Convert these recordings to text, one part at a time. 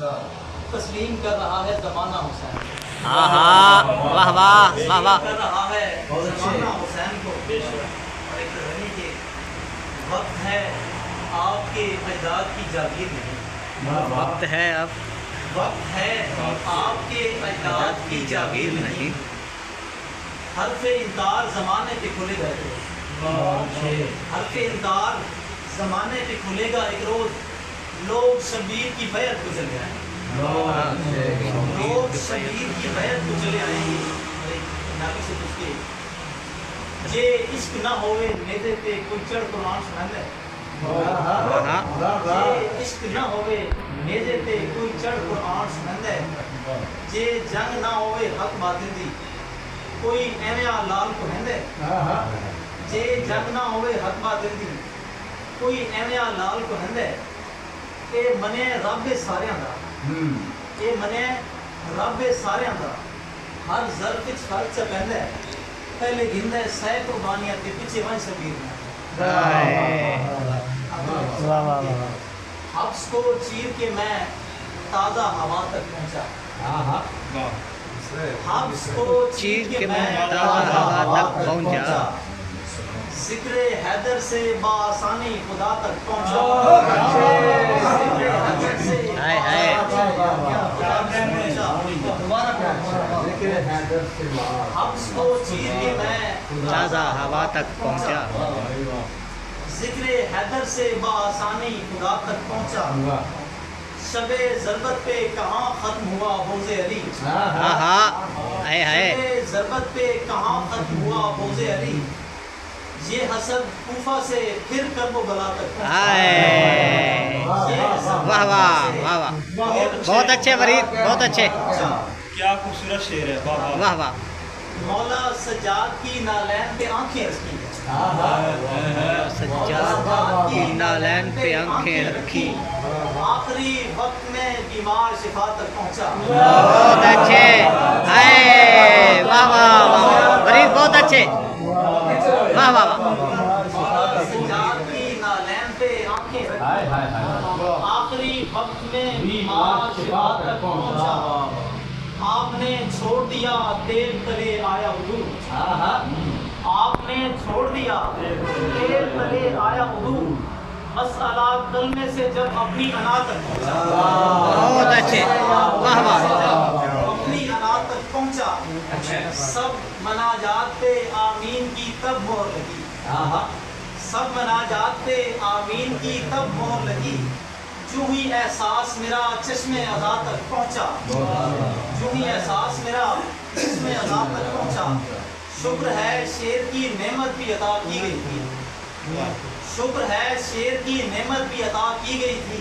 تسلیم کر رہا ہے زمانہ حسین، ہاں ہاں، واہ واہ واہ واہ، کر رہا ہے زمانہ حسین کو، اور ایک غنی کے وقت ہے آپ کے اجداد کی جاگیر نہیں، وقت ہے اب، وقت ہے آپ کے اجداد کی جاگیر نہیں، حرف انکار زمانے پہ کھلے گا ایک روز، حرف انکار زمانے پہ کھلے گا ایک روز، لوگ شبیر کی بیعت کو چلے آئیں گے، لوگ شبیر کی بیعت کو چلے آئیں گے، نبی سے پوچھ کے جے عشق نہ ہوئے میرے تے کوئی چڑھ قرآن سنن ہے، جے عشق نہ ہوئے میرے تے کوئی چڑھ قرآن سنن ہے، جے جنگ نہ ہوئے حق باطل دی کوئی ایویں لال کو ہندے، جے جنگ نہ ہوئے حق باطل دی کوئی ایویں لال کو ہندے، اے منے رب ساریاں دا، اے منے رب ساریاں دا، ہر ظرف وچ فرق چ پیندا ہے، پہلے گھندا ہے سہ قربانیاں تے پیچھے ون شبیر حبس کو چیر کے میں تازہ ہوا تک پہنچا، حبس کو چیر کے میں تازہ ہوا تک پہنچا، ذکر حیدر سے بآسانی خدا تک پہنچا، ذکر حیدر سے حبس کو چیر کے میں تازہ ہوا تک پہنچا، ذکر حیدر سے بآسانی خدا تک پہنچا، شب ضربت پہ کہاں ختم ہوا بوز علی، ہاں ہاں، ہائے ہائے، شب ضربت پہ کہاں ختم ہوا بوز علی، یہ حسد کوفہ سے پھر کرب و بلا تک پہنچا، ہائے، واہ واہ واہ واہ، بہت اچھے فرید، بہت اچھے، کیا خوبصورت شعر ہے، واہ واہ، مولا سجاد کی نالین پہ آنکھیں رکھی، سجاد کی نالین پہ آنکھیں رکھی، آخری وقت میں بیمار شفا تک پہنچا، بہت اچھے، ہائے، واہ واہ واہ، فرید بہت اچھے، واہ واہ واہ، سجاد کی نالین پہ آنکھیں رکھی، آخری وقت میں بیمار شفا تک پہنچا، آپ نے چھوڑ دیا تیل تلے آیا حضور، آپ نے چھوڑ دیا تیل تلے آیا حضور، مسئلہ کلمے سے جب اپنی انا تک پہنچا، بہت اچھے، واہ واہ، اپنی انا تک پہنچا، سب مناجات پہ آمین کی تب مہر لگی، سب مناجات پہ آمین کی تب مہر لگی، جو ہی احساس میرا چشم عزا تک پہنچا، جو ہی احساس میرا چشم عزا تک پہنچا، شکر ہے شیر کی نعمت بھی عطا کی گئی تھی، شکر ہے شیر کی نعمت بھی عطا کی گئی تھی،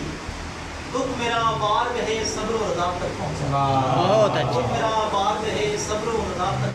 دکھ میرا بار گہے صبر و رضا تک پہنچا، بہت اچھے، دکھ میرا بار گہے صبر و رضا تک